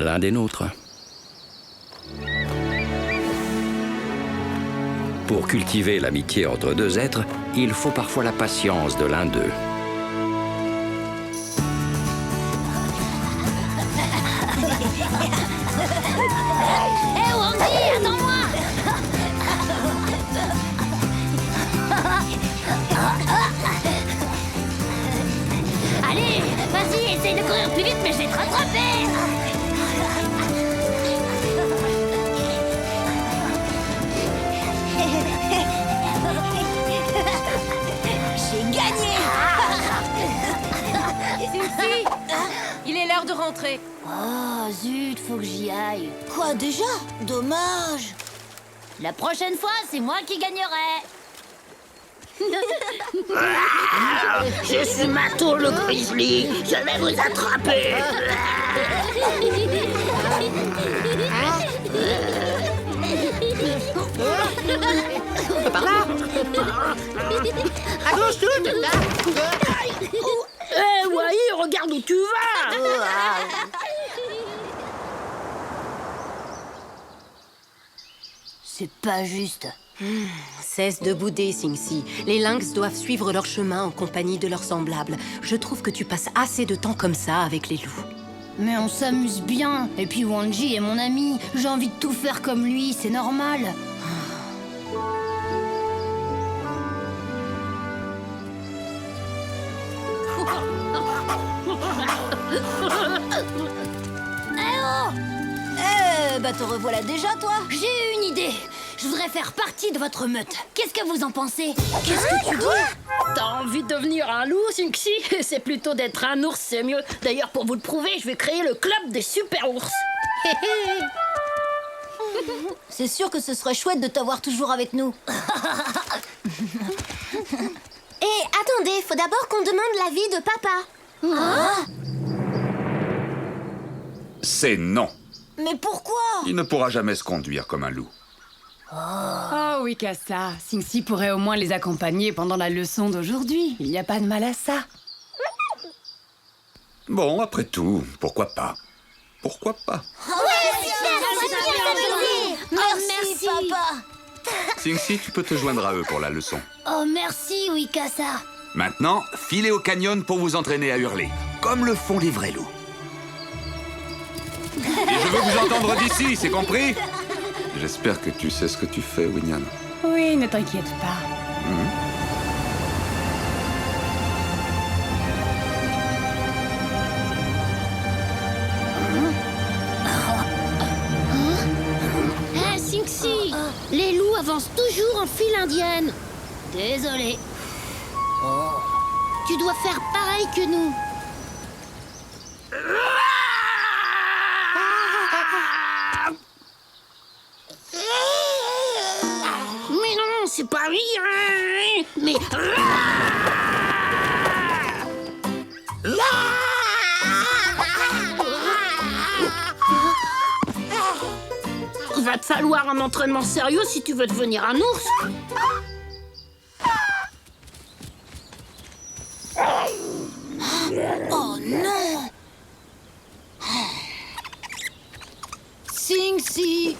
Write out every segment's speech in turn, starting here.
l'un des nôtres. Pour cultiver l'amitié entre deux êtres, il faut parfois la patience de l'un d'eux. Hé, Wandy, attends-moi! Allez, vas-y, essaye de courir plus vite, mais je vais te rattraper! J'ai gagné. Cincy, il est l'heure de rentrer. Oh, zut, faut que j'y aille. Quoi déjà? Dommage. La prochaine fois, c'est moi qui gagnerai. Je suis Mato le grizzly. Je vais vous attraper. Par là. À gauche, tout. Eh, Wai, regarde où tu vas. C'est pas juste. Cesse de bouder, Cincy. Les lynx doivent suivre leur chemin en compagnie de leurs semblables. Je trouve que tu passes assez de temps comme ça avec les loups. Mais on s'amuse bien. Et puis Wanji est mon ami. J'ai envie de tout faire comme lui, c'est normal. Eh oh! Bah te revoilà déjà, toi. J'ai une idée. Je voudrais faire partie de votre meute. Qu'est-ce que vous en pensez? Qu'est-ce que tu dis? T'as envie de devenir un loup, Cincy? C'est plutôt d'être un ours, c'est mieux. D'ailleurs, pour vous le prouver, je vais créer le club des super ours. C'est sûr que ce serait chouette de t'avoir toujours avec nous. Et attendez, faut d'abord qu'on demande l'avis de papa. C'est non. Mais pourquoi? Il ne pourra jamais se conduire comme un loup. Oh oui, Cassa. Cincy pourrait au moins les accompagner pendant la leçon d'aujourd'hui. Il n'y a pas de mal à ça. Bon, après tout, pourquoi pas? Pourquoi pas? Merci, papa. Cincy, tu peux te joindre à eux pour la leçon. Oh, merci, Wikasa. Maintenant, filez au canyon pour vous entraîner à hurler, comme le font les vrais loups. Et je veux vous entendre d'ici, c'est compris? J'espère que tu sais ce que tu fais, Winyan. Oui, ne t'inquiète pas. Hé, Cincy, les loups avancent toujours en file indienne. Désolé. Tu dois faire pareil que nous. Mais non, c'est pas rien. Mais... Va te falloir un entraînement sérieux si tu veux devenir un ours. Oh non. Cincy.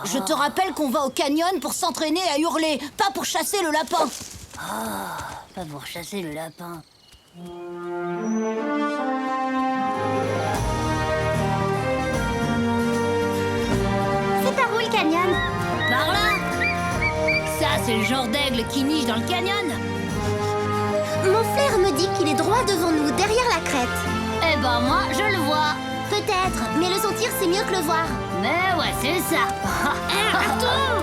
Je te rappelle qu'on va au canyon pour s'entraîner à hurler, pas pour chasser le lapin. Pas pour chasser le lapin. C'est par où le canyon? Par là. Ça, c'est le genre d'aigle qui niche dans le canyon. Mon frère me dit qu'il est droit devant nous, derrière la crête. Eh ben, moi, je le vois. Peut-être, mais le sentir c'est mieux que le voir. Mais ouais, c'est ça. Attends.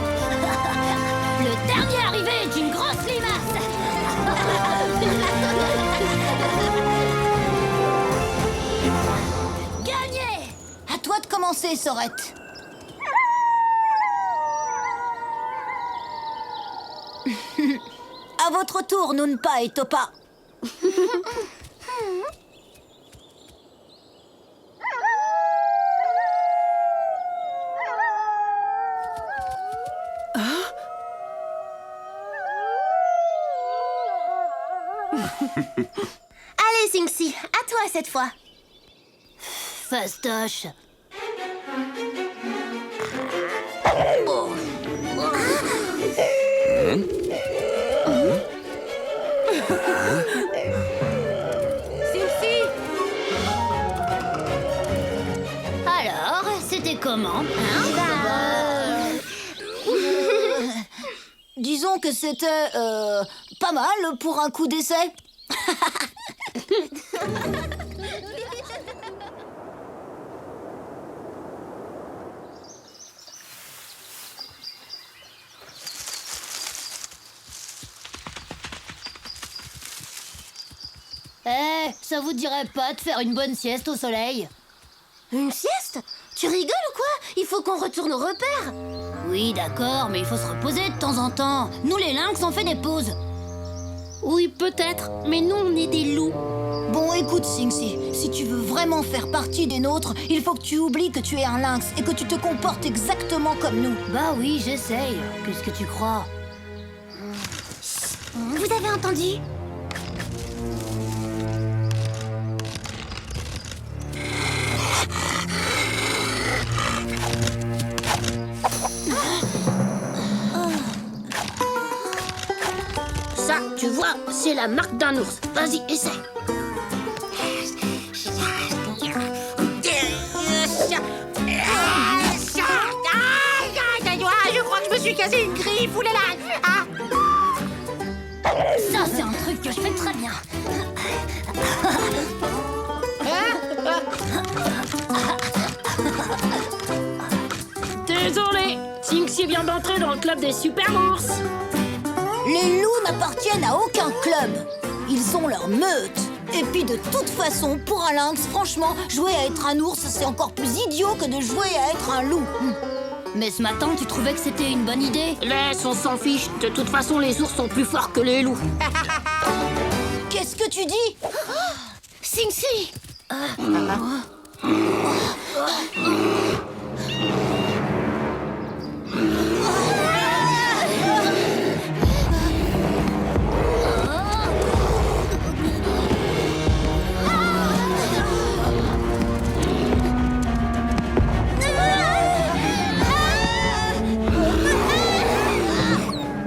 Le dernier arrivé est une grosse limace. Gagné. À toi de commencer, Sorette. À votre tour, Noonpa et Topa. Allez, Cincy, à toi cette fois. Fastoche. Alors, c'était comment, hein? Disons que c'était pas mal pour un coup d'essai. Ça vous dirait pas de faire une bonne sieste au soleil? Une sieste? Tu rigoles ou quoi? Il faut qu'on retourne au repère. Oui, d'accord, mais il faut se reposer de temps en temps. Nous, les lynx, on fait des pauses. Oui, peut-être, mais nous, on est des loups. Bon, écoute, Sing-Si, si tu veux vraiment faire partie des nôtres, il faut que tu oublies que tu es un lynx et que tu te comportes exactement comme nous. Bah oui, j'essaye. Qu'est-ce que tu crois? Vous avez entendu? Ça, tu vois, c'est la marque d'un ours. Vas-y, essaie. Je crois que je me suis cassé une griffe. Oulala. Ça, c'est un truc que je fais très bien. Désolé, Sing-Si vient d'entrer dans le club des super ours. Les loups n'appartiennent à aucun club. Ils ont leur meute. Et puis de toute façon, pour un lynx, franchement, jouer à être un ours, c'est encore plus idiot que de jouer à être un loup. Mais ce matin, tu trouvais que c'était une bonne idée? Laisse, on s'en fiche. De toute façon, les ours sont plus forts que les loups. Qu'est-ce que tu dis? Sing-Si!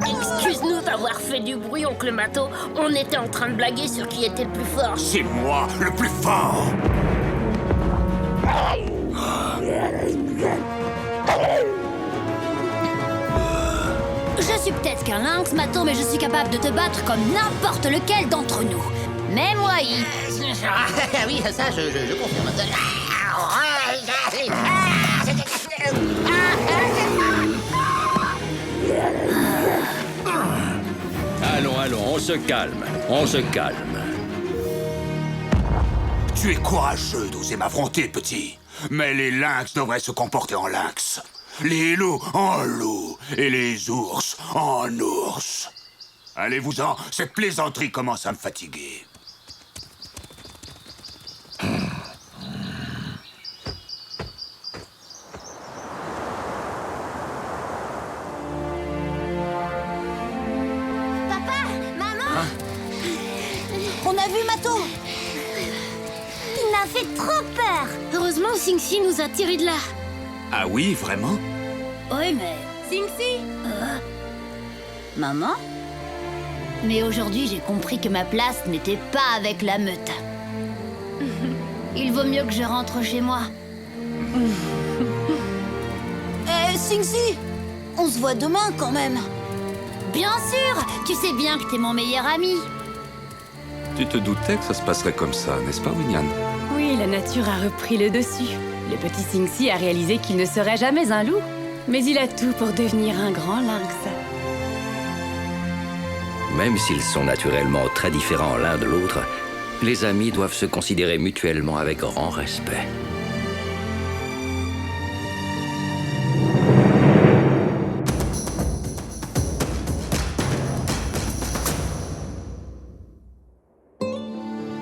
Excuse-nous d'avoir fait du bruit, oncle Mato. On était en train de blaguer sur qui était le plus fort. C'est moi le plus fort. Je suis peut-être qu'un lynx, Mato, mais je suis capable de te battre comme n'importe lequel d'entre nous. Même Wai. Oui, ça, je confirme. Allons, on se calme, on se calme. Tu es courageux d'oser m'affronter, petit. Mais les lynx devraient se comporter en lynx. Les loups en loups. Et les ours en ours. Allez-vous-en, cette plaisanterie commence à me fatiguer. Papa, maman, On a vu Mato? il m'a fait trop peur. Heureusement, Sing-Si nous a tirés de là. Ah oui, vraiment? Oui, mais... Sing-Si? Maman? Mais aujourd'hui, j'ai compris que ma place n'était pas avec la meute. Il vaut mieux que je rentre chez moi. Sing-Si, on se voit demain quand même. Bien sûr! Tu sais bien que t'es mon meilleur ami. Tu te doutais que ça se passerait comme ça, n'est-ce pas, Winyan? Oui, la nature a repris le dessus. Le petit Sing-Si a réalisé qu'il ne serait jamais un loup. Mais il a tout pour devenir un grand lynx. Même s'ils sont naturellement très différents l'un de l'autre, les amis doivent se considérer mutuellement avec grand respect.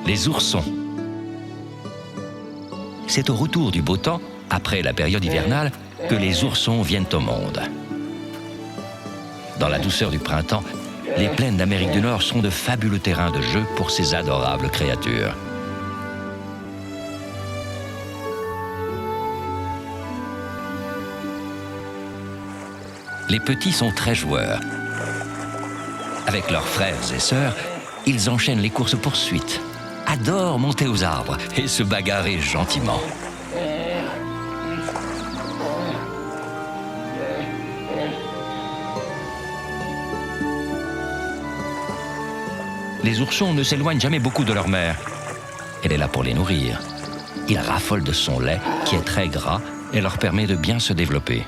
Les oursons. C'est au retour du beau temps, après la période hivernale, que les oursons viennent au monde. Dans la douceur du printemps, les plaines d'Amérique du Nord sont de fabuleux terrains de jeu pour ces adorables créatures. Les petits sont très joueurs. Avec leurs frères et sœurs, ils enchaînent les courses-poursuites, adorent monter aux arbres et se bagarrer gentiment. Les oursons ne s'éloignent jamais beaucoup de leur mère. Elle est là pour les nourrir. Ils raffolent de son lait, qui est très gras et leur permet de bien se développer.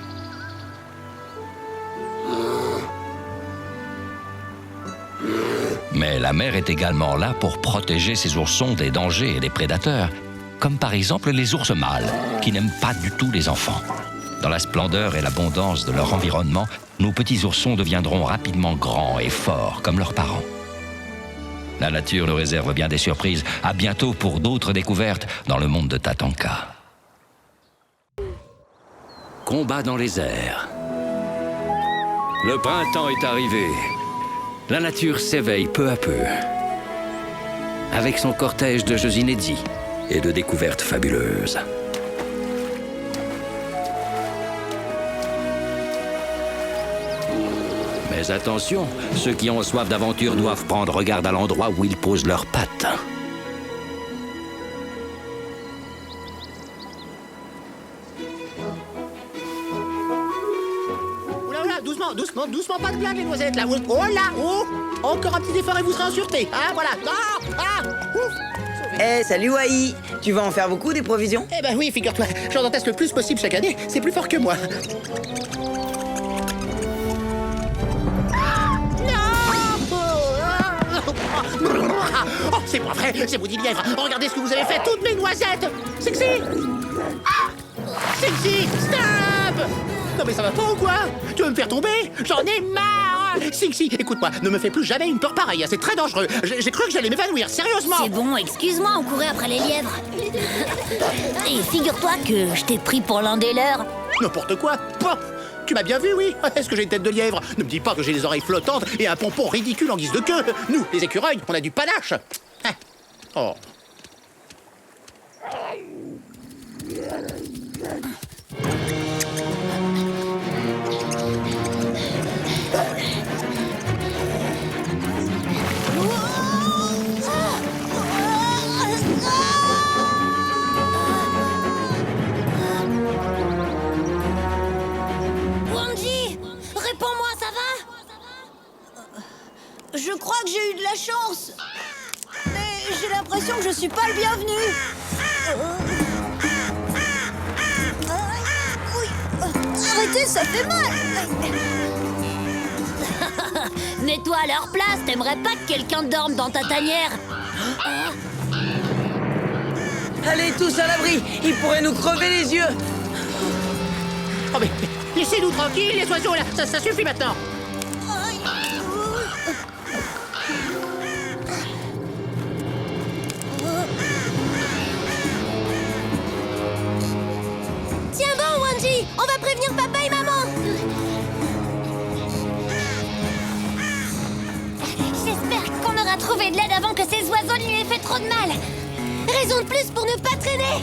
Mais la mère est également là pour protéger ses oursons des dangers et des prédateurs, comme par exemple les ours mâles, qui n'aiment pas du tout les enfants. Dans la splendeur et l'abondance de leur environnement, nos petits oursons deviendront rapidement grands et forts comme leurs parents. La nature nous réserve bien des surprises. À bientôt pour d'autres découvertes dans le monde de Tatanka. Combat dans les airs. Le printemps est arrivé. La nature s'éveille peu à peu. Avec son cortège de jeux inédits et de découvertes fabuleuses. Mais attention, ceux qui ont soif d'aventure doivent prendre garde à l'endroit où ils posent leurs pattes. Oula, doucement, pas de blague les noisettes là. Oh là, oh, encore un petit effort et vous serez en sûreté. Ah voilà, ouf. Eh, salut Wai! Tu vas en faire beaucoup des provisions? Eh ben oui, figure-toi, j'en teste le plus possible chaque année, c'est plus fort que moi. Oh, c'est pas vrai, c'est vous dit lièvre. Regardez ce que vous avez fait, toutes mes noisettes. Sexy. Sexy, stop. Non mais ça va pas ou quoi? Tu veux me faire tomber? J'en ai marre. Sexy, écoute-moi, ne me fais plus jamais une peur pareille, c'est très dangereux. J'ai cru que j'allais m'évanouir, sérieusement. C'est bon, excuse-moi, on courait après les lièvres. Et figure-toi que je t'ai pris pour l'un des leurs. N'importe quoi. Tu m'as bien vu, oui? Est-ce que j'ai une tête de lièvre? Ne me dis pas que j'ai des oreilles flottantes et un pompon ridicule en guise de queue. Nous, les écureuils, on a du panache. Oh. Je crois que j'ai eu de la chance. Mais j'ai l'impression que je suis pas le bienvenu. Oui. Arrêtez, ça fait mal. Mets-toi à leur place, t'aimerais pas que quelqu'un dorme dans ta tanière? Allez, tous à l'abri! Ils pourraient nous crever les yeux! Oh mais laissez-nous tranquilles, les oiseaux, là. Ça suffit maintenant. Tiens bon, Wanji, on va prévenir papa et maman. J'espère qu'on aura trouvé de l'aide avant que ces oiseaux lui aient fait trop de mal. Raison de plus pour ne pas traîner.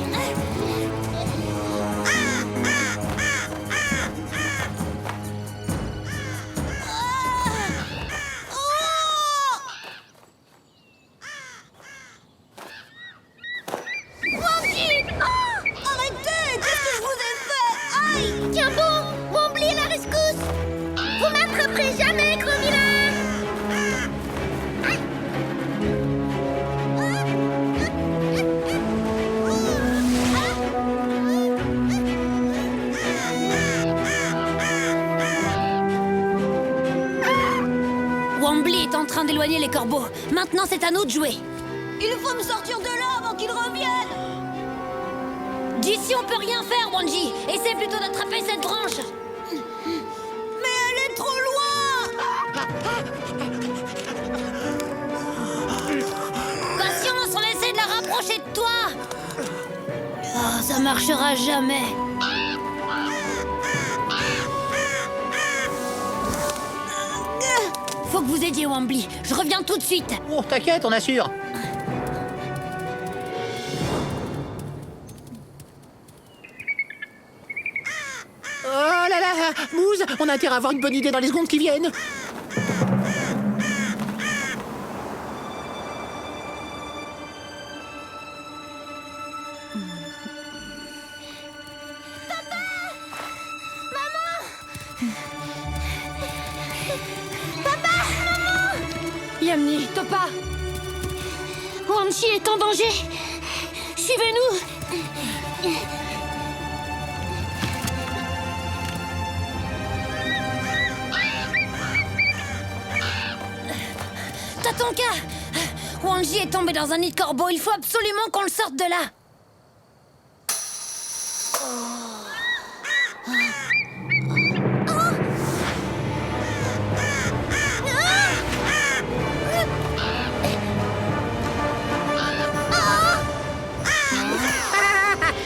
Tiens bon, Wombly à la rescousse. Vous m'attraperez jamais, gros vilain. Wombly est en train d'éloigner les corbeaux. Maintenant, c'est à nous de jouer. Il faut me sortir de là avant qu'il revienne. D'ici, on peut rien faire, Wanji. Essaie plutôt d'attraper cette branche. Mais elle est trop loin. Patience, on essaie de la rapprocher de toi. Oh, ça marchera jamais. Faut que vous aidiez Wombly. Je reviens tout de suite. Oh, t'inquiète, on assure. Oh là là, Mouze, on a intérêt à avoir une bonne idée dans les secondes qui viennent. n'existe pas. Wanji est en danger. Suivez-nous. Tatonka! Wanji est tombé dans un nid de corbeau. Il faut absolument qu'on le sorte de là.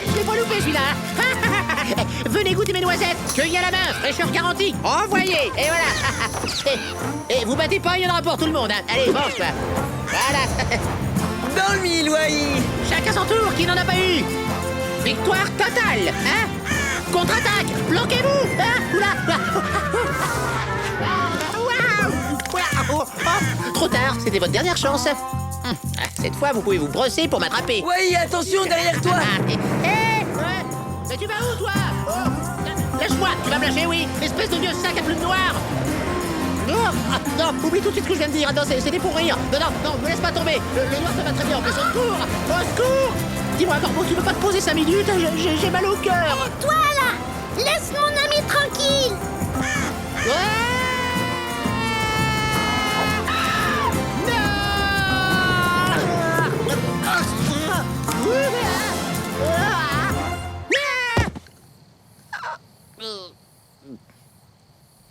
Je l'ai pas loupé celui-là. Venez goûter mes noisettes. Cueillis à la main, fraîcheur garantie. Envoyez. Et voilà. Et vous battez pas, il y en aura pour tout le monde. Hein. Allez, mange toi. Voilà. Dans le mille, Wai. Chacun son tour, qui n'en a pas eu. Victoire totale. Hein. Contre-attaque. Planquez-vous. Hein. Oula. Oh. Trop tard, c'était votre dernière chance. Cette fois, vous pouvez vous brosser pour m'attraper. Wai, attention derrière toi. Mais tu vas où, toi? Lâche-moi, tu vas me lâcher, oui. Espèce de vieux sac à plumes noires. Non, oublie tout de suite ce que je viens de dire. Non, c'était pour rire. Non, me laisse pas tomber. Le noir, ça va très bien. Au secours. Au secours. Dis-moi, Corbeau, tu peux pas te poser 5 minutes? J'ai mal au cœur. Et toi, là, laisse mon ami tranquille.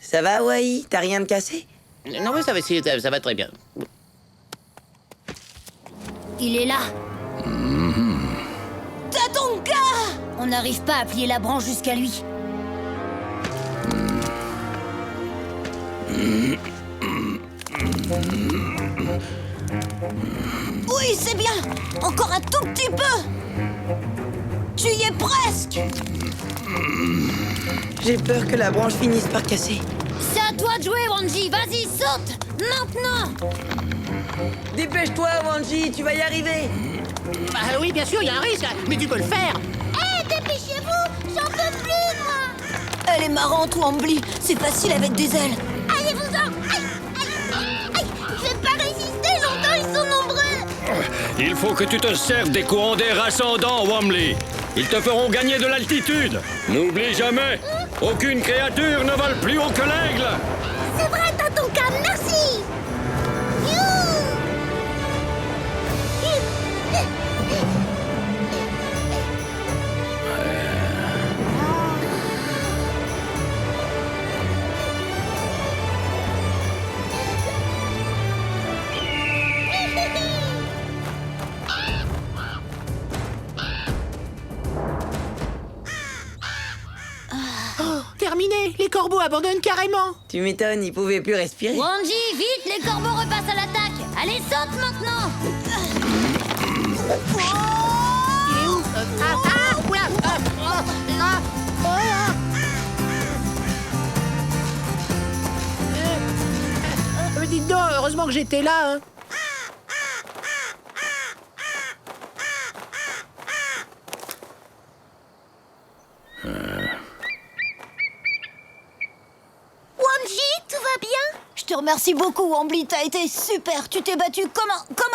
Ça va, Wai? T'as rien de cassé? Non, mais ça va très bien. Il est là. Tatonka! On n'arrive pas à plier la branche jusqu'à lui. Oui, c'est bien. Encore un tout petit peu. Tu y es presque. J'ai peur que la branche finisse par casser. C'est à toi de jouer, Wanji. Vas-y, saute. Maintenant. Dépêche-toi, Wanji, tu vas y arriver. Bah oui, bien sûr, il y a un risque, mais tu peux le faire. Hé, dépêchez-vous. J'en peux plus, moi. Elle est marrante, Wambly. C'est facile avec des ailes. Allez-vous-en. Aïe. Je vais pas résister longtemps, ils sont nombreux. Il faut que tu te serves des courants d'air ascendants, Wambly. Ils te feront gagner de l'altitude. N'oublie jamais, aucune créature ne vole plus haut que l'aigle. C'est vrai, Tatonka, merci. Terminé, les corbeaux abandonnent carrément. Tu m'étonnes, il pouvait plus respirer. Wanji, vite, les corbeaux repassent à l'attaque. Allez, saute maintenant. Il est où? Dites donc, heureusement que j'étais là, hein. Wanji, tout va bien? Je te remercie beaucoup, Wambly. T'as été super. Tu t'es battu comme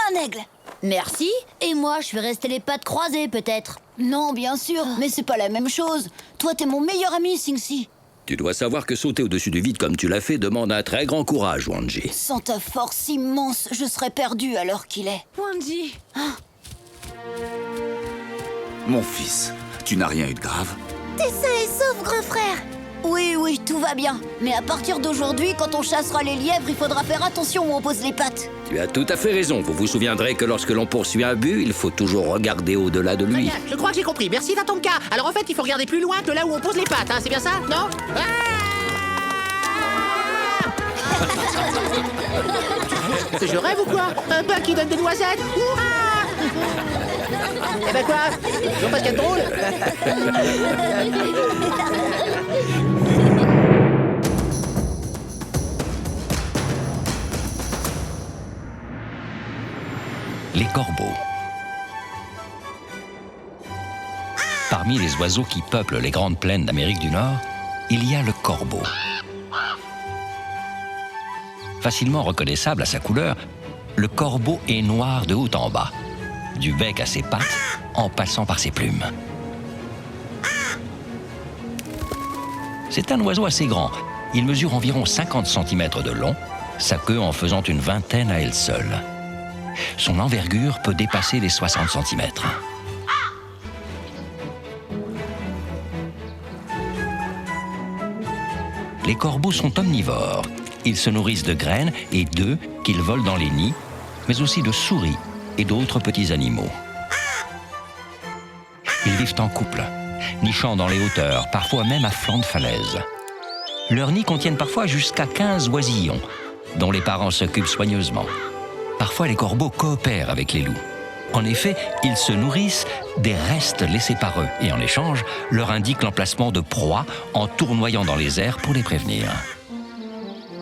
un aigle. Merci. Et moi, je vais rester les pattes croisées, peut-être. Non, bien sûr, mais c'est pas la même chose. Toi, t'es mon meilleur ami, Singsi. Tu dois savoir que sauter au-dessus du vide comme tu l'as fait demande un très grand courage, Wanji. Sans ta force immense, je serais perdu à l'heure qu'il est. Wanji. Mon fils, tu n'as rien eu de grave? T'es sain et sauf, grand frère. Oui, tout va bien. Mais à partir d'aujourd'hui, quand on chassera les lièvres, il faudra faire attention où on pose les pattes. Tu as tout à fait raison. Vous vous souviendrez que lorsque l'on poursuit un but, il faut toujours regarder au-delà de lui. Très bien, je crois que j'ai compris. Merci, Tatonka. Alors en fait, il faut regarder plus loin que là où on pose les pattes, hein. C'est bien ça? Non? Je rêve ou quoi? Un bain qui donne des noisettes? Eh ben quoi? Je vois pas ce qu'il y a de drôle. Les corbeaux. Parmi les oiseaux qui peuplent les grandes plaines d'Amérique du Nord, il y a le corbeau. Facilement reconnaissable à sa couleur, le corbeau est noir de haut en bas, du bec à ses pattes, en passant par ses plumes. C'est un oiseau assez grand. Il mesure environ 50 cm de long, sa queue en faisant une vingtaine à elle seule. Son envergure peut dépasser les 60 cm. Les corbeaux sont omnivores. Ils se nourrissent de graines et d'œufs qu'ils volent dans les nids, mais aussi de souris et d'autres petits animaux. Ils vivent en couple, nichant dans les hauteurs, parfois même à flanc de falaise. Leurs nids contiennent parfois jusqu'à 15 oisillons, dont les parents s'occupent soigneusement. Parfois, les corbeaux coopèrent avec les loups. En effet, ils se nourrissent des restes laissés par eux et en échange, leur indiquent l'emplacement de proies en tournoyant dans les airs pour les prévenir.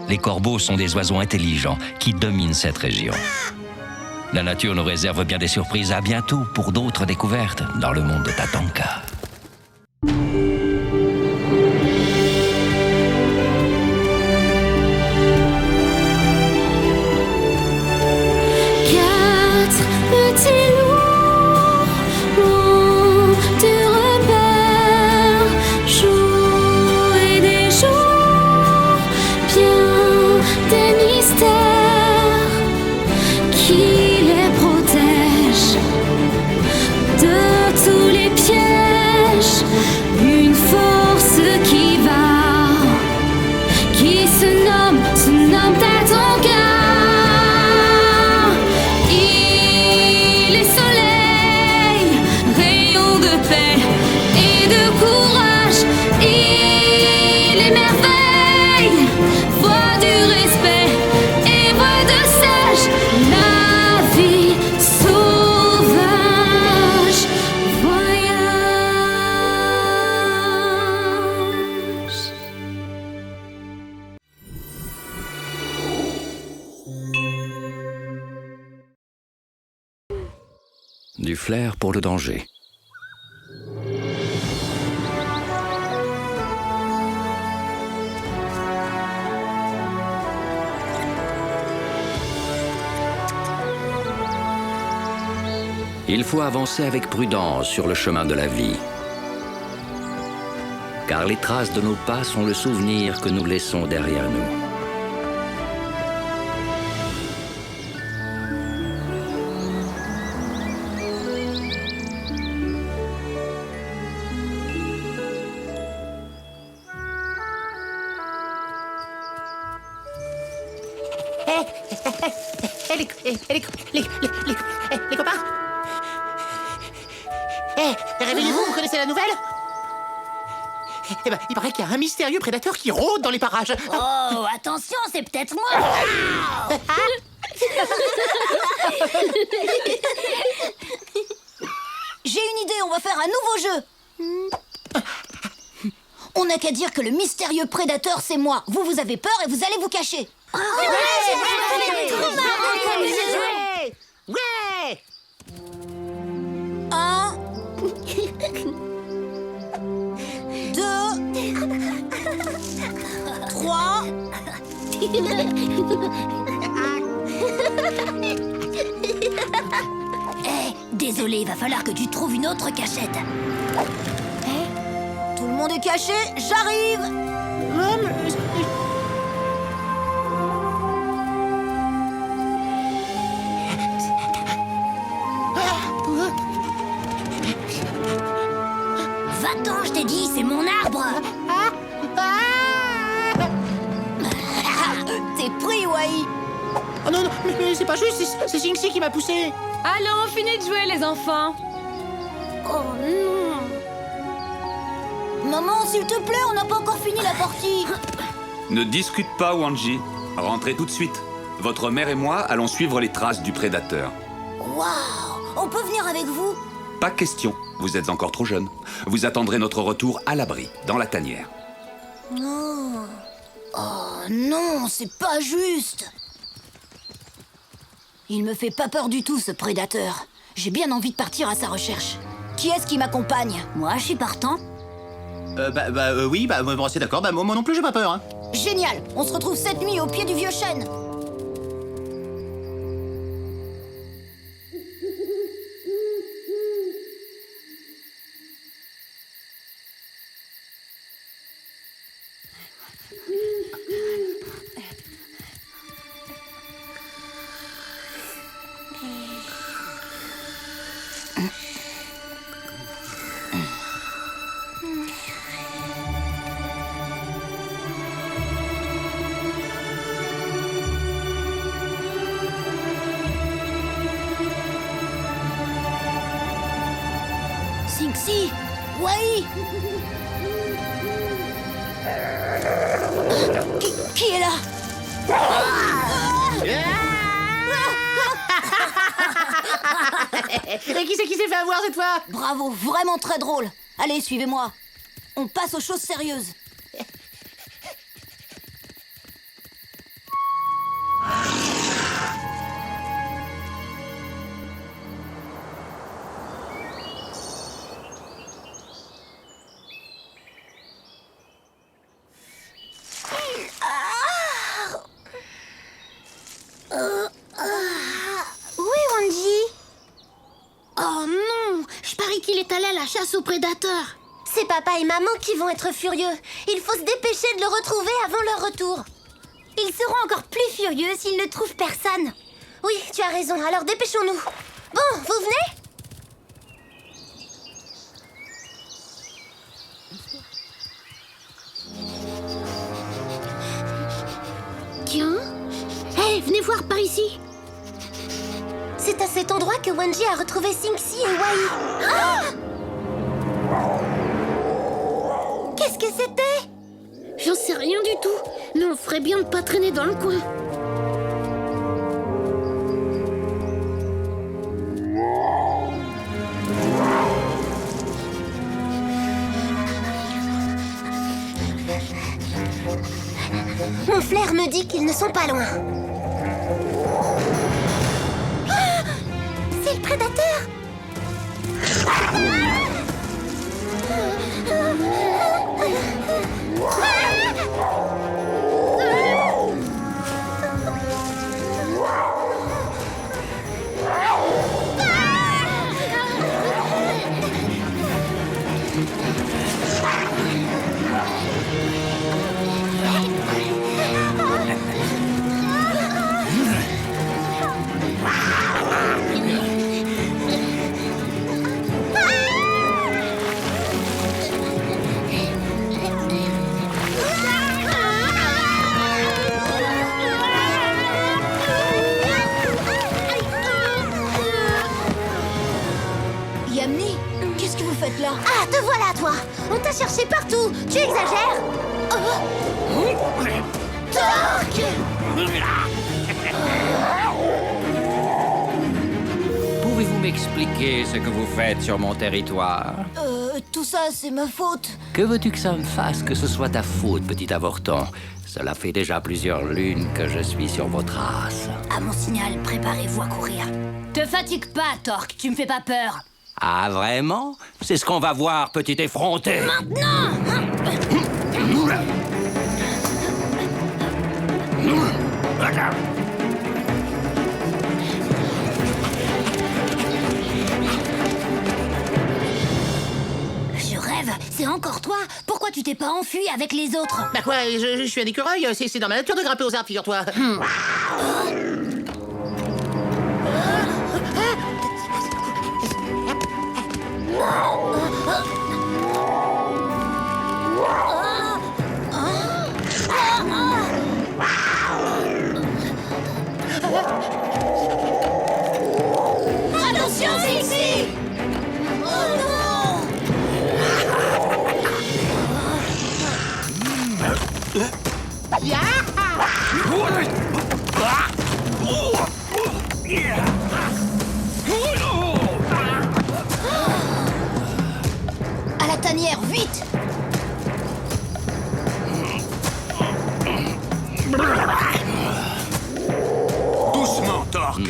Les corbeaux sont des oiseaux intelligents qui dominent cette région. La nature nous réserve bien des surprises. À bientôt pour d'autres découvertes dans le monde de Tatanka. Petits loups, loin du repère, jouer des jours, bien des mystères qui les protègent de tous les pièges. Une force qui va, qui se nomme Tatanka. Du flair pour le danger. Il faut avancer avec prudence sur le chemin de la vie. Car les traces de nos pas sont le souvenir que nous laissons derrière nous. Les copains. Réveillez-vous, vous connaissez la nouvelle? Eh ben, il paraît qu'il y a un mystérieux prédateur qui rôde dans les parages. Oh, attention, c'est peut-être moi. J'ai une idée, on va faire un nouveau jeu. On n'a qu'à dire que le mystérieux prédateur, c'est moi. Vous avez peur et vous allez vous cacher. Ouais. 1, 2, 3. Désolé, il va falloir que tu trouves une autre cachette. Tout le monde est caché, j'arrive. Va-t'en, je t'ai dit, c'est mon arbre. T'es pris, Wai. Oh non, mais c'est pas juste, c'est Jinxie qui m'a poussé. Allons, finis de jouer, les enfants. Oh non. Maman, s'il te plaît, on n'a pas encore fini la partie. Ne discute pas, Wanji. Rentrez tout de suite. Votre mère et moi allons suivre les traces du prédateur. Waouh, on peut venir avec vous? Pas question, vous êtes encore trop jeune. Vous attendrez notre retour à l'abri, dans la tanière. Non. Oh non, c'est pas juste. Il me fait pas peur du tout, ce prédateur. J'ai bien envie de partir à sa recherche. Qui est-ce qui m'accompagne? Moi, je suis partant. Oui, bon, c'est d'accord, moi non plus j'ai pas peur, hein. Génial, on se retrouve cette nuit au pied du vieux chêne. Sinxi, Wai. Qui est là? Et qui c'est qui s'est fait avoir cette fois? Bravo, vraiment très drôle. Allez, suivez-moi. On passe aux choses sérieuses. Oh non! Je parie qu'il est allé à la chasse aux prédateurs. C'est papa et maman qui vont être furieux. Il faut se dépêcher de le retrouver avant leur retour. Ils seront encore plus furieux s'ils ne trouvent personne. Oui, tu as raison, alors dépêchons-nous. Bon, vous venez? Tiens. Hé, venez voir par ici. C'est à cet endroit que Wenji a retrouvé Sinxi et Wai. Ah! Qu'est-ce que c'était? J'en sais rien du tout, mais on ferait bien de pas traîner dans le coin. Mon flair me dit qu'ils ne sont pas loin. Ah! C'est le prédateur! Yamni, qu'est-ce que vous faites là? Ah, te voilà, toi! On t'a cherché partout! Tu exagères! Torque! Pouvez-vous m'expliquer ce que vous faites sur mon territoire? Tout ça, c'est ma faute. Que veux-tu que ça me fasse que ce soit ta faute, petit avorton? Cela fait déjà plusieurs lunes que je suis sur vos traces. À mon signal, préparez-vous à courir. Te fatigue pas, Torque, tu me fais pas peur. Ah, vraiment? C'est ce qu'on va voir, petit effronté. Maintenant! Je rêve, c'est encore toi. Pourquoi tu t'es pas enfui avec les autres? Bah quoi, je suis un écureuil, c'est dans ma nature de grimper aux arbres, figure-toi. Attention, Sinxi! Oh non! À la tanière, vite! Doucement, Torque.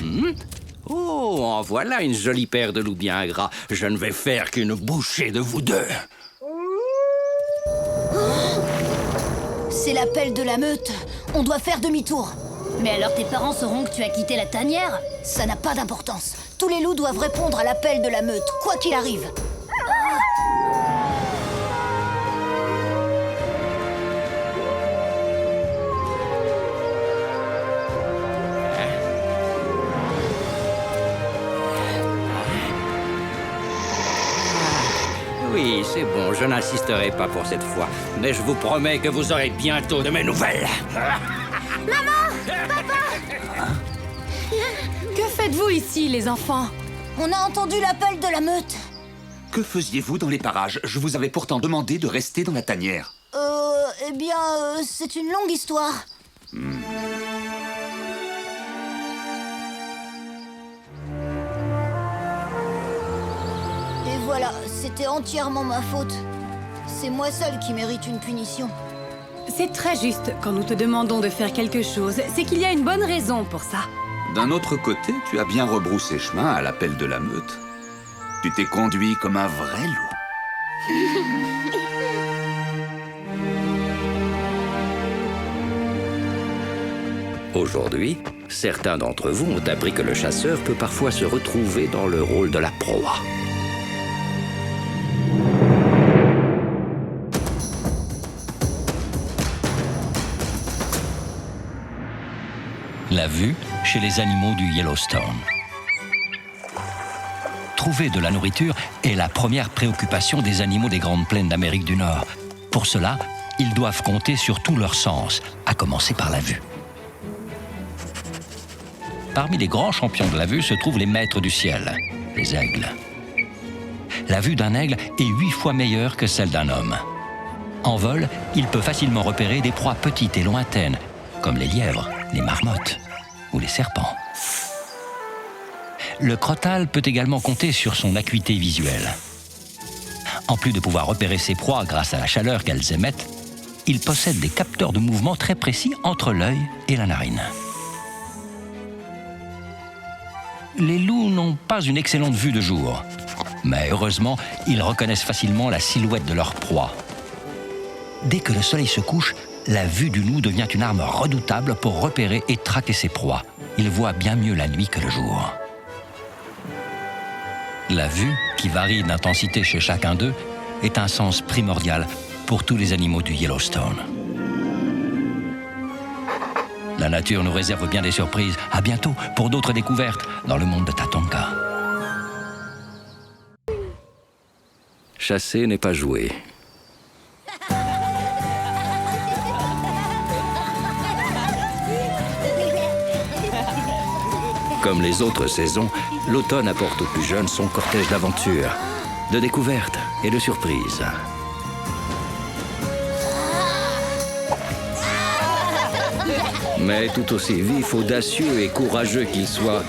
Oh, en voilà une jolie paire de loups bien gras. Je ne vais faire qu'une bouchée de vous deux. C'est l'appel de la meute. On doit faire demi-tour. Mais alors tes parents sauront que tu as quitté la tanière? Ça n'a pas d'importance. Tous les loups doivent répondre à l'appel de la meute, quoi qu'il arrive. je n'insisterai pas pour cette fois, mais je vous promets que vous aurez bientôt de mes nouvelles. Que faites-vous ici, les enfants? On a entendu l'appel de la meute. Que faisiez-vous dans les parages? Je vous avais pourtant demandé de rester dans la tanière. Eh bien, c'est une longue histoire. Et voilà, c'était entièrement ma faute. C'est moi seul qui mérite une punition. C'est très juste. Quand nous te demandons de faire quelque chose, c'est qu'il y a une bonne raison pour ça. D'un autre côté, tu as bien rebroussé chemin à l'appel de la meute. Tu t'es conduit comme un vrai loup. Aujourd'hui, certains d'entre vous ont appris que le chasseur peut parfois se retrouver dans le rôle de la proie. La vue chez les animaux du Yellowstone. Trouver de la nourriture est la première préoccupation des animaux des Grandes Plaines d'Amérique du Nord. Pour cela, ils doivent compter sur tous leurs sens, à commencer par la vue. Parmi les grands champions de la vue se trouvent les maîtres du ciel, les aigles. La vue d'un aigle est 8 fois meilleure que celle d'un homme. En vol, il peut facilement repérer des proies petites et lointaines, comme les lièvres, les marmottes ou les serpents. Le crotale peut également compter sur son acuité visuelle. En plus de pouvoir repérer ses proies grâce à la chaleur qu'elles émettent, il possède des capteurs de mouvement très précis entre l'œil et la narine. Les loups n'ont pas une excellente vue de jour, mais heureusement, ils reconnaissent facilement la silhouette de leur proie. Dès que le soleil se couche, la vue du loup devient une arme redoutable pour repérer et traquer ses proies. Il voit bien mieux la nuit que le jour. La vue, qui varie d'intensité chez chacun d'eux, est un sens primordial pour tous les animaux du Yellowstone. La nature nous réserve bien des surprises. À bientôt pour d'autres découvertes dans le monde de Tatonka. Chasser n'est pas jouer. Comme les autres saisons, l'automne apporte aux plus jeunes son cortège d'aventures, de découvertes et de surprises. Mais tout aussi vifs, audacieux et courageux qu'ils soient,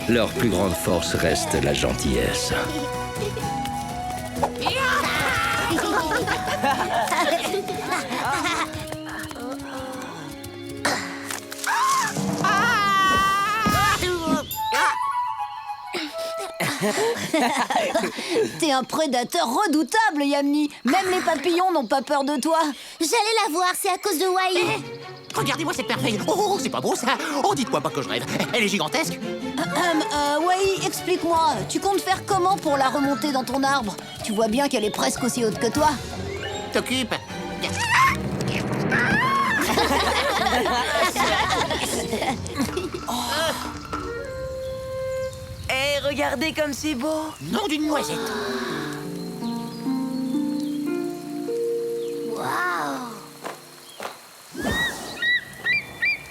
leur plus grande force reste la gentillesse. T'es un prédateur redoutable, Yamni. Même les papillons n'ont pas peur de toi. J'allais la voir, c'est à cause de Wai. Regardez-moi cette merveille. Oh, c'est pas beau ça. Oh, dites-moi pas que je rêve. Elle est gigantesque. Wai, explique-moi. Tu comptes faire comment pour la remonter dans ton arbre? Tu vois bien qu'elle est presque aussi haute que toi. T'occupe. Hé, regardez comme c'est beau. Nom d'une noisette. Waouh!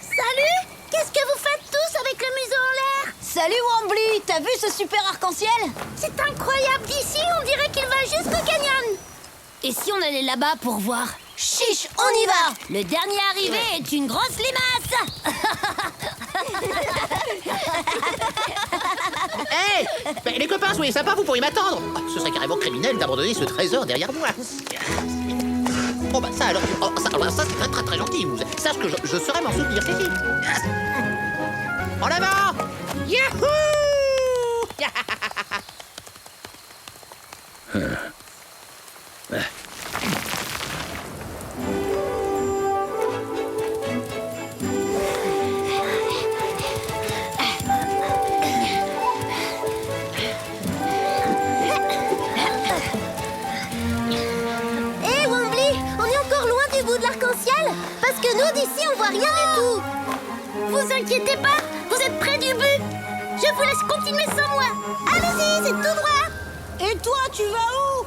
Salut! Qu'est-ce que vous faites tous avec le museau en l'air? Salut Wambly, t'as vu ce super arc-en-ciel? C'est incroyable! D'ici, on dirait qu'il va jusqu'au canyon! Et si on allait là-bas pour voir? Chiche, on y va! Le dernier arrivé est une grosse limace. Hé les copains, soyez sympas, vous pourriez m'attendre. Oh, ce serait carrément criminel d'abandonner ce trésor derrière moi. Oh bah ça alors, ça c'est très très très gentil. Sache que je saurais m'en souvenir, Fifi. En avant! Yahoo! Parce que nous, d'ici, on voit rien du tout. Vous inquiétez pas, vous êtes près du but. Je vous laisse continuer sans moi. Allez-y, c'est tout droit. Et toi, tu vas où?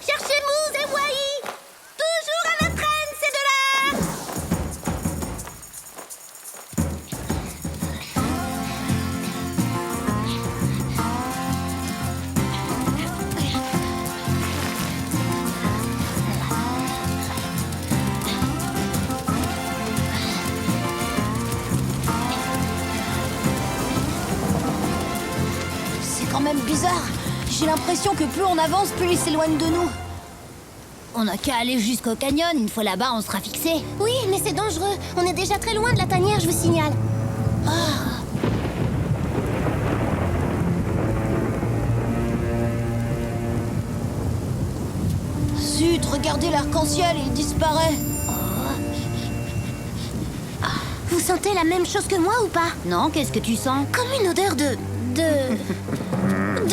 Cherchez-moi. bizarre. J'ai l'impression que plus on avance, plus ils s'éloignent de nous. On n'a qu'à aller jusqu'au canyon. Une fois là-bas, on sera fixé. Oui, mais c'est dangereux. On est déjà très loin de la tanière, je vous signale. Zut, regardez l'arc-en-ciel, il disparaît. Vous sentez la même chose que moi ou pas? Non, qu'est-ce que tu sens? Comme une odeur de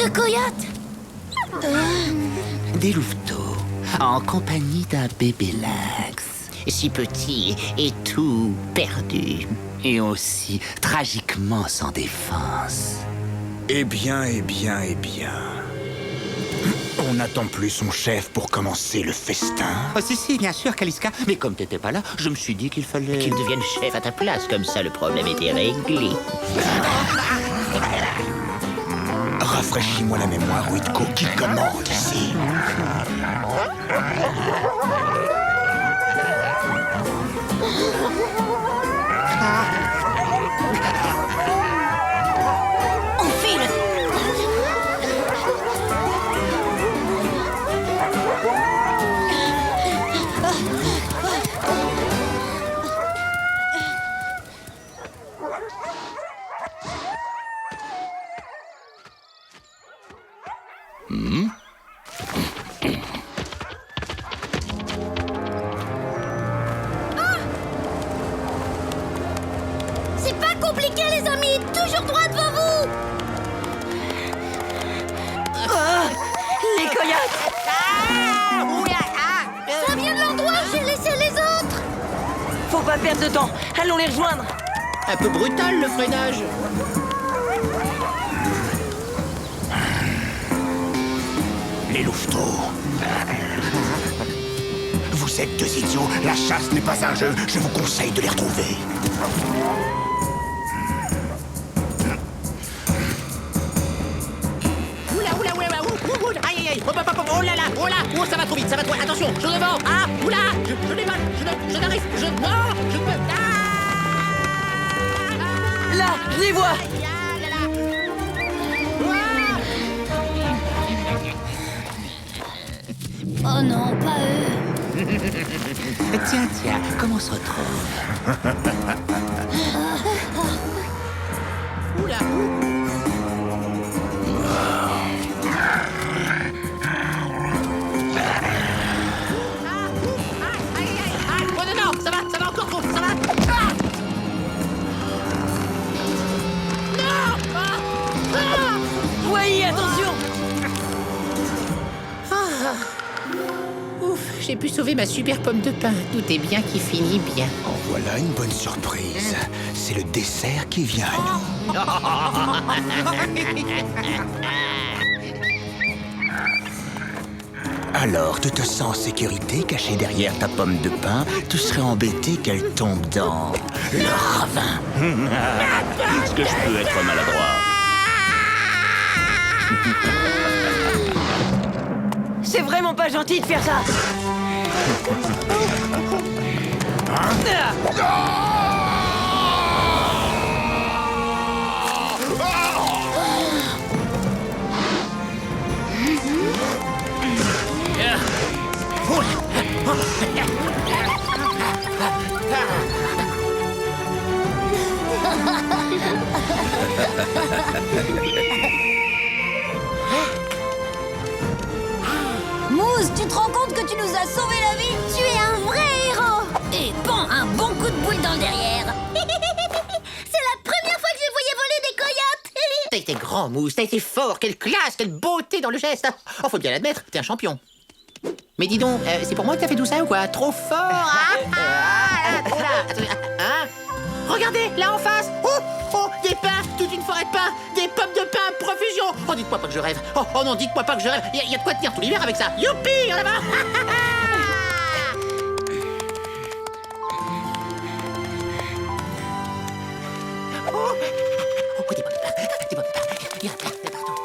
coyote. Des louveteaux, en compagnie d'un bébé lynx. Si petit et tout perdu. Et aussi tragiquement sans défense. Eh bien, eh bien, eh bien. On n'attend plus son chef pour commencer le festin. Oh, si, bien sûr, Kaliska. Mais comme t'étais pas là, je me suis dit qu'il fallait... Qu'il devienne chef à ta place, comme ça le problème était réglé. Rafraîchis-moi la mémoire, Witko, qui commande ici. On file. C'est pas compliqué, les amis. Toujours droit devant vous. Les coyotes! Ça vient de l'endroit où j'ai laissé les autres. Faut pas perdre de temps. Allons les rejoindre. Un peu brutal, le freinage. Les louveteaux. Vous êtes deux idiots, la chasse n'est pas un jeu, je vous conseille de les retrouver. Oula, aïe, aïe, oh là là, oh ça va trop vite, attention, je devant, oula, je dévale, je n'arrive, non, je peux, Là, je les vois. Oh non, pas eux. Tiens, comment on se retrouve? Oula, oh non, ça va encore trop, ça va. Voyez, attention. Ouf, j'ai pu sauver ma super pomme de pain. Tout est bien qui finit bien. En voilà une bonne surprise. C'est le dessert qui vient à nous. Alors, tu te sens en sécurité, caché derrière ta pomme de pain. Tu serais embêté qu'elle tombe dans le ravin. Est-ce que je peux être maladroit? C'est vraiment pas gentil de faire ça. Mousse, tu te rends compte que tu nous as sauvé la vie? Tu es un vrai héros. Et bon, un bon coup de boule dans le derrière. C'est la première fois que je voyais voler des coyotes. T'as été grand, Mousse, t'as été fort, quelle classe, quelle beauté dans le geste. Oh, faut bien l'admettre, t'es un champion. Mais dis donc, c'est pour moi que t'as fait tout ça ou quoi? Trop fort, Regardez, là en face. Oh, des pins, toute une forêt de pins, des pommes de pin, profusion. Oh, dites-moi pas que je rêve. Oh non, dites-moi pas que je rêve. Il y a de quoi tenir tout l'hiver avec ça. Youpi, en avant. Oh, des pommes de pin, des pommes de pin. Il y en a plein, de partout.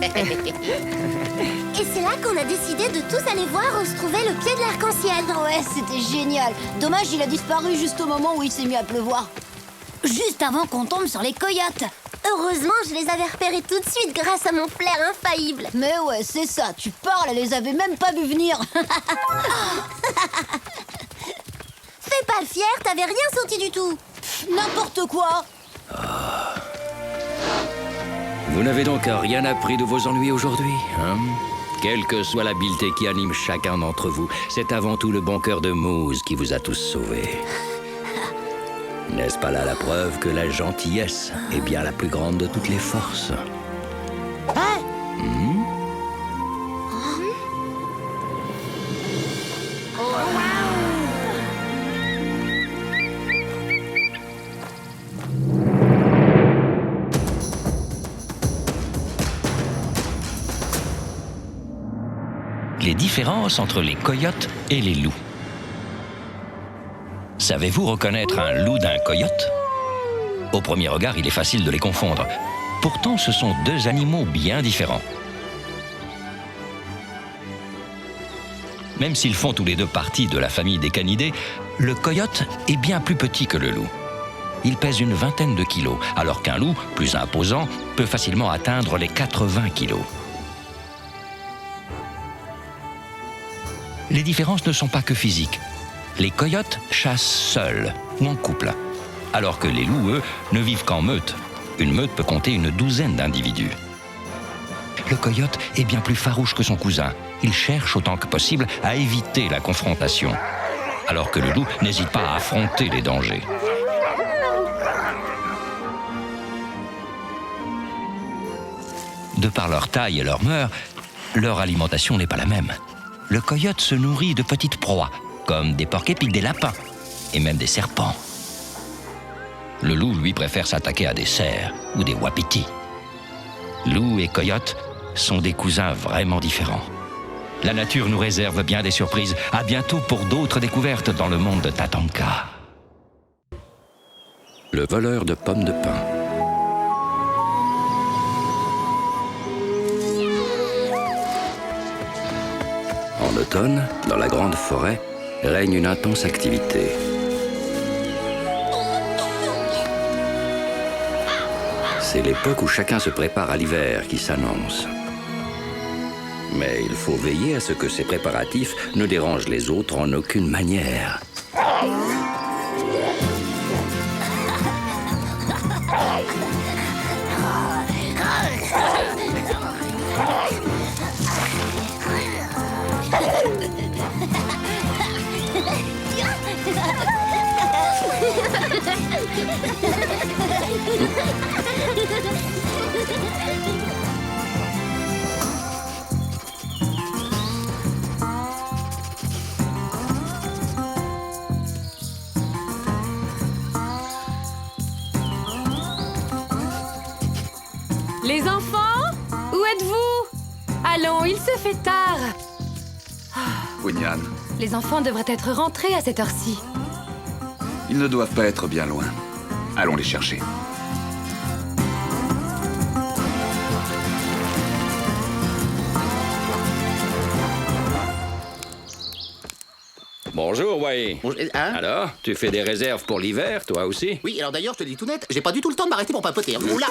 Et c'est là qu'on a décidé de tous aller voir où se trouvait le pied de l'arc-en-ciel. Ouais, c'était génial. Dommage, il a disparu juste au moment où il s'est mis à pleuvoir. Juste avant qu'on tombe sur les coyotes. Heureusement, je les avais repérés tout de suite grâce à mon flair infaillible. Mais ouais, c'est ça, tu parles, elle les avait même pas vu venir. Fais pas le fier, t'avais rien senti du tout. N'importe quoi. Vous n'avez donc rien appris de vos ennuis aujourd'hui, hein? Quelle que soit l'habileté qui anime chacun d'entre vous, c'est avant tout le bon cœur de Moose qui vous a tous sauvés. N'est-ce pas là la preuve que la gentillesse est bien la plus grande de toutes les forces? Les différences entre les coyotes et les loups. Savez-vous reconnaître un loup d'un coyote? Au premier regard, il est facile de les confondre. Pourtant, ce sont deux animaux bien différents. Même s'ils font tous les deux partie de la famille des canidés, le coyote est bien plus petit que le loup. Il pèse une vingtaine de kilos, alors qu'un loup, plus imposant, peut facilement atteindre les 80 kilos. Les différences ne sont pas que physiques. Les coyotes chassent seuls ou en couple, alors que les loups, eux, ne vivent qu'en meute. Une meute peut compter une douzaine d'individus. Le coyote est bien plus farouche que son cousin. Il cherche autant que possible à éviter la confrontation, alors que le loup n'hésite pas à affronter les dangers. De par leur taille et leur mœurs, leur alimentation n'est pas la même. Le coyote se nourrit de petites proies, comme des porcs-épics, des lapins et même des serpents. Le loup, lui, préfère s'attaquer à des cerfs ou des wapitis. Loup et coyote sont des cousins vraiment différents. La nature nous réserve bien des surprises. À bientôt pour d'autres découvertes dans le monde de Tatanka. Le voleur de pommes de pin. En automne, dans la grande forêt, règne une intense activité. C'est l'époque où chacun se prépare à l'hiver qui s'annonce. Mais il faut veiller à ce que ces préparatifs ne dérangent les autres en aucune manière. Les enfants, où êtes-vous? Allons, il se fait tard. Punyan, Les enfants devraient être rentrés à cette heure-ci. ils ne doivent pas être bien loin. Allons les chercher. Bonjour, Wai. Hein? Alors, tu fais des réserves pour l'hiver, toi aussi? Oui, alors d'ailleurs, je te dis tout net, j'ai pas du tout le temps de m'arrêter pour papoter. Oula,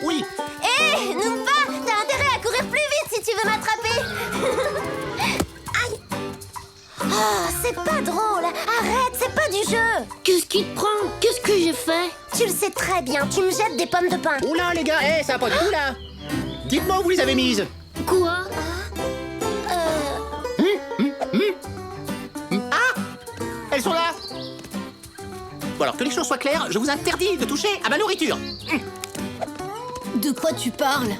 oui. Hé, Noompa, t'as intérêt à courir plus vite si tu veux m'attraper. Aïe. Oh, c'est pas drôle. Arrête, c'est pas du jeu. Qu'est-ce qui te prend? Qu'est-ce que j'ai fait? Tu le sais très bien, tu me jettes des pommes de pin. Oula, les gars, ça va pas du tout, là. Dites-moi où vous les avez mises. Quoi? Elles sont là. Bon, alors que les choses soient claires, je vous interdis de toucher à ma nourriture. De quoi tu parles?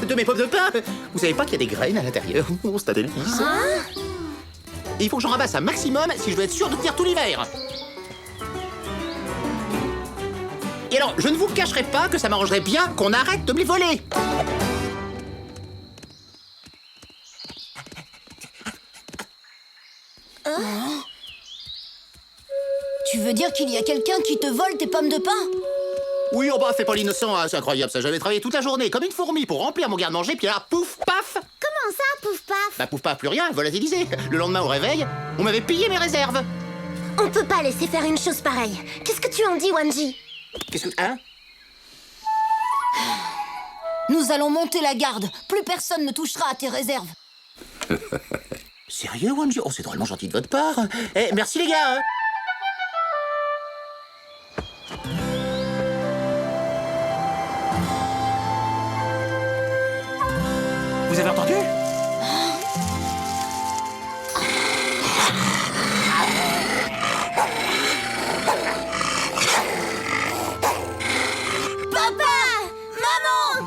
De mes pommes de pin. Vous savez pas qu'il y a des graines à l'intérieur? Oh, c'est un délice. Et il faut que j'en ramasse un maximum si je veux être sûr de tenir tout l'hiver. Et alors, je ne vous cacherai pas que ça m'arrangerait bien qu'on arrête de me les voler. Tu veux dire qu'il y a quelqu'un qui te vole tes pommes de pin? Oui, oh bah, fais pas l'innocent, hein, c'est incroyable ça. J'avais travaillé toute la journée comme une fourmi pour remplir mon garde-manger, puis là, pouf, paf. Comment ça, pouf paf? Bah, pouf, paf, plus rien, volatilisé. Le lendemain au réveil, on m'avait pillé mes réserves. On peut pas laisser faire une chose pareille. Qu'est-ce que tu en dis, Wanji? Qu'est-ce que... Hein? Nous allons monter la garde. Plus personne ne touchera à tes réserves. Sérieux, Wanji? Oh, c'est drôlement gentil de votre part. Eh, merci les gars, hein. Vous avez entendu?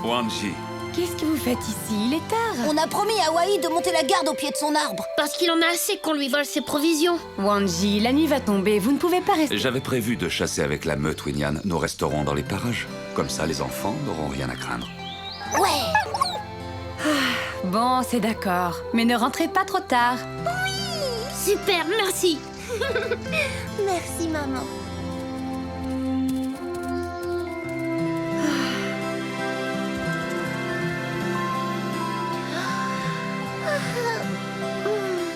Wanji. Qu'est-ce que vous faites ici? Il est tard. On a promis à Wai de monter la garde au pied de son arbre. Parce qu'il en a assez qu'on lui vole ses provisions. Wanji, la nuit va tomber. Vous ne pouvez pas rester. J'avais prévu de chasser avec la meute, Winyan. Nous resterons dans les parages. Comme ça, les enfants n'auront rien à craindre. Ouais. Bon, c'est d'accord. Mais ne rentrez pas trop tard. Super, merci. Merci, maman.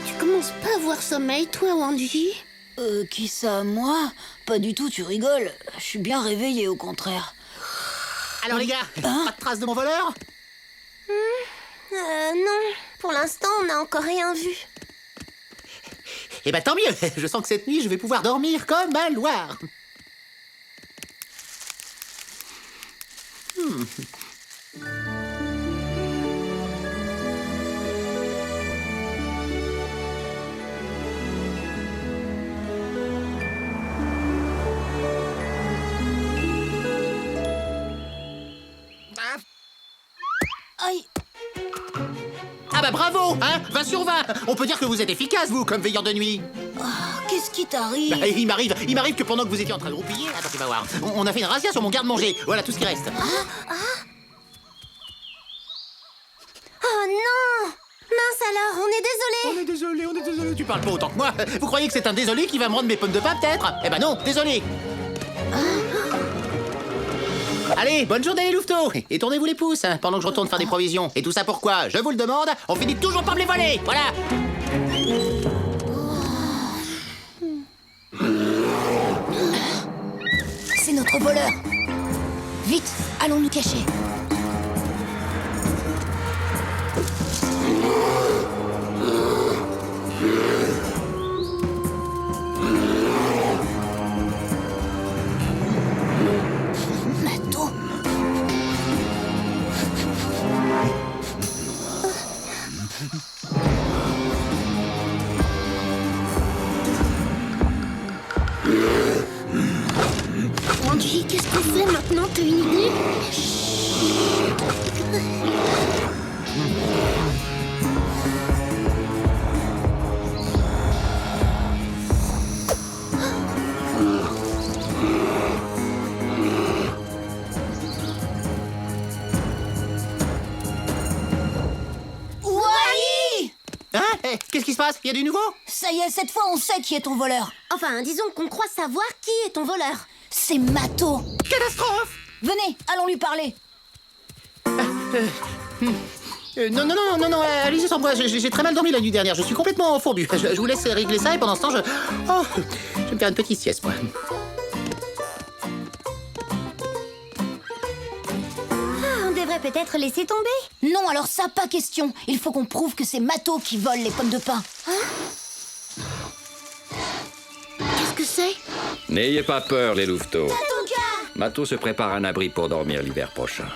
Tu commences pas à avoir sommeil, toi, Wanji? Qui ça, moi? Pas du tout, tu rigoles. Je suis bien réveillée, au contraire. Alors les gars, pas de trace de mon voleur? Non. Pour l'instant, on n'a encore rien vu. Eh ben tant mieux, je sens que cette nuit, je vais pouvoir dormir comme un loir. Aïe. Ah bah bravo, hein, 20 sur 20. On peut dire que vous êtes efficace, vous, comme veilleur de nuit. Qu'est-ce qui t'arrive? Bah, il m'arrive que pendant que vous étiez en train de roupiller, attends, tu vas voir, on a fait une razzia sur mon garde-manger. Voilà tout ce qui reste. Oh non! Mince alors, on est désolé. On est désolé, tu parles pas autant que moi. Vous croyez que c'est un désolé qui va me rendre mes pommes de pain, peut-être? Eh ben non, désolé. Allez, bonne journée les louveteaux. Et tournez-vous les pouces, hein, pendant que je retourne faire des provisions. Et tout ça pourquoi? Je vous le demande, on finit toujours par me les voler. Voilà. C'est notre voleur. Vite, allons nous cacher. Mato. Wanji, qu'est-ce qu'on fait maintenant? T'as une idée? Wai! Hein? Qu'est-ce qui se passe? Il y a du nouveau? Ça y est, cette fois, on sait qui est ton voleur. Enfin, disons qu'on croit savoir qui est ton voleur. C'est Mato. Catastrophe! Venez, allons lui parler. Non, allez-y sans moi, j'ai très mal dormi la nuit dernière, je suis complètement fourbu. Je vous laisse régler ça et pendant ce temps, je vais me faire une petite sieste, moi. On devrait peut-être laisser tomber. Non, alors ça, pas question. Il faut qu'on prouve que c'est Mato qui vole les pommes de pin. Qu'est-ce que c'est? N'ayez pas peur, les louveteaux. Mato se prépare un abri pour dormir l'hiver prochain.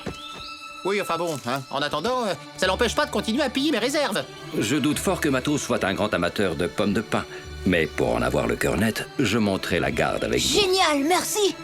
Oui, enfin bon, hein, en attendant, ça l'empêche pas de continuer à piller mes réserves. Je doute fort que Mato soit un grand amateur de pommes de pin. Mais pour en avoir le cœur net, je monterai la garde avec vous. Génial, merci.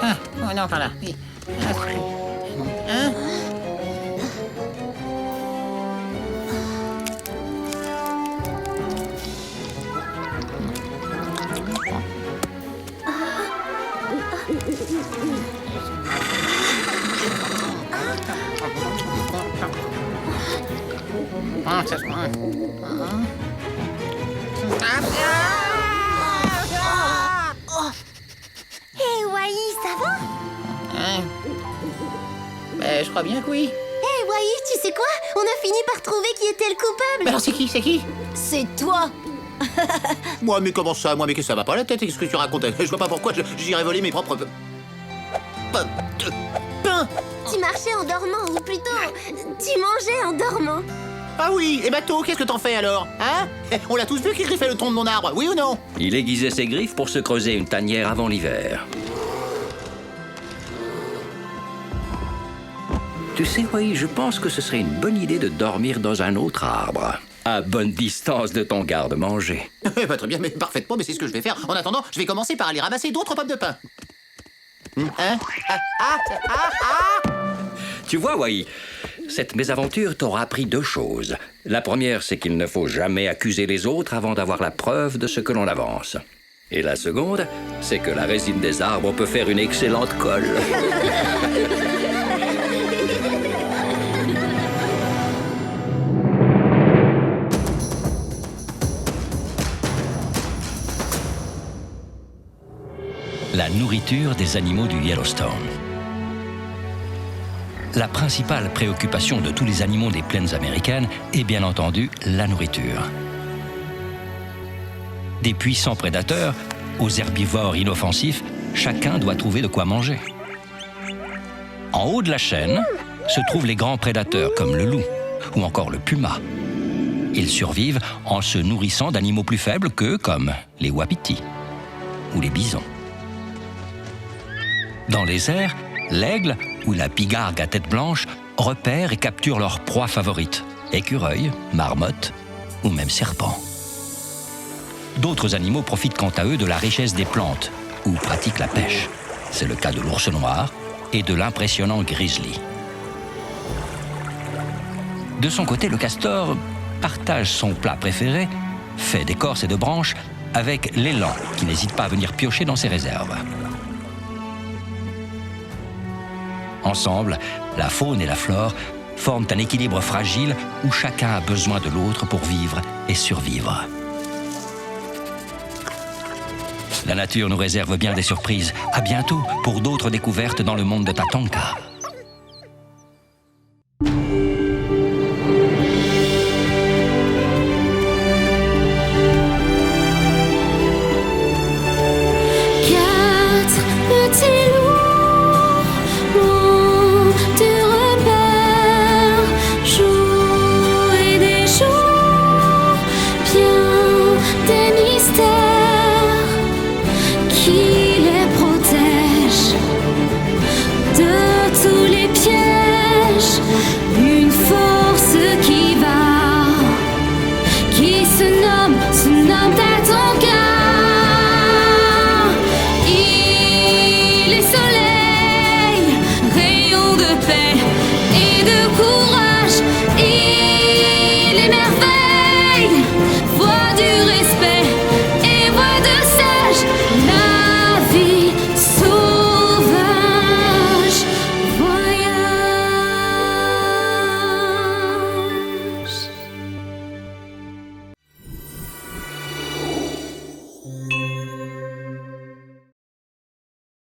Ah, oh non, par là. Oui. Hein? Hé, Wai, ça va? Hein? Ben, je crois bien que oui. Hé, Wai, tu sais quoi? On a fini par trouver qui était le coupable. Mais alors, c'est qui? C'est qui? C'est toi. Moi, mais comment ça? Moi, mais que ça va pas la tête? Qu'est-ce que tu racontes? Je vois pas pourquoi j'irais voler mes propres... pain. Tu marchais en dormant, ou plutôt, tu mangeais en dormant. Ah oui, et Bateau, qu'est-ce que t'en fais alors? Hein? On l'a tous vu qu'il griffait le tronc de mon arbre, oui ou non? Il aiguisait ses griffes pour se creuser une tanière avant l'hiver. Tu sais, oui, je pense que ce serait une bonne idée de dormir dans un autre arbre, à bonne distance de ton garde-manger. Pas très bien, mais parfaitement, mais c'est ce que je vais faire. En attendant, je vais commencer par aller ramasser d'autres pommes de pin. Hein? Tu vois, Wai, cette mésaventure t'aura appris 2 choses. La première, c'est qu'il ne faut jamais accuser les autres avant d'avoir la preuve de ce que l'on avance. Et la seconde, c'est que la résine des arbres peut faire une excellente colle. La nourriture des animaux du Yellowstone. La principale préoccupation de tous les animaux des plaines américaines est bien entendu la nourriture. Des puissants prédateurs aux herbivores inoffensifs, chacun doit trouver de quoi manger. En haut de la chaîne se trouvent les grands prédateurs comme le loup ou encore le puma. Ils survivent en se nourrissant d'animaux plus faibles qu'eux, comme les wapitis ou les bisons. Dans les airs, l'aigle ou la pigargue à tête blanche repèrent et capturent leurs proies favorites, écureuils, marmottes ou même serpents. D'autres animaux profitent quant à eux de la richesse des plantes ou pratiquent la pêche. C'est le cas de l'ours noir et de l'impressionnant grizzly. De son côté, le castor partage son plat préféré, fait d'écorce et de branches, avec l'élan qui n'hésite pas à venir piocher dans ses réserves. Ensemble, la faune et la flore forment un équilibre fragile où chacun a besoin de l'autre pour vivre et survivre. La nature nous réserve bien des surprises. À bientôt pour d'autres découvertes dans le monde de Tatanka.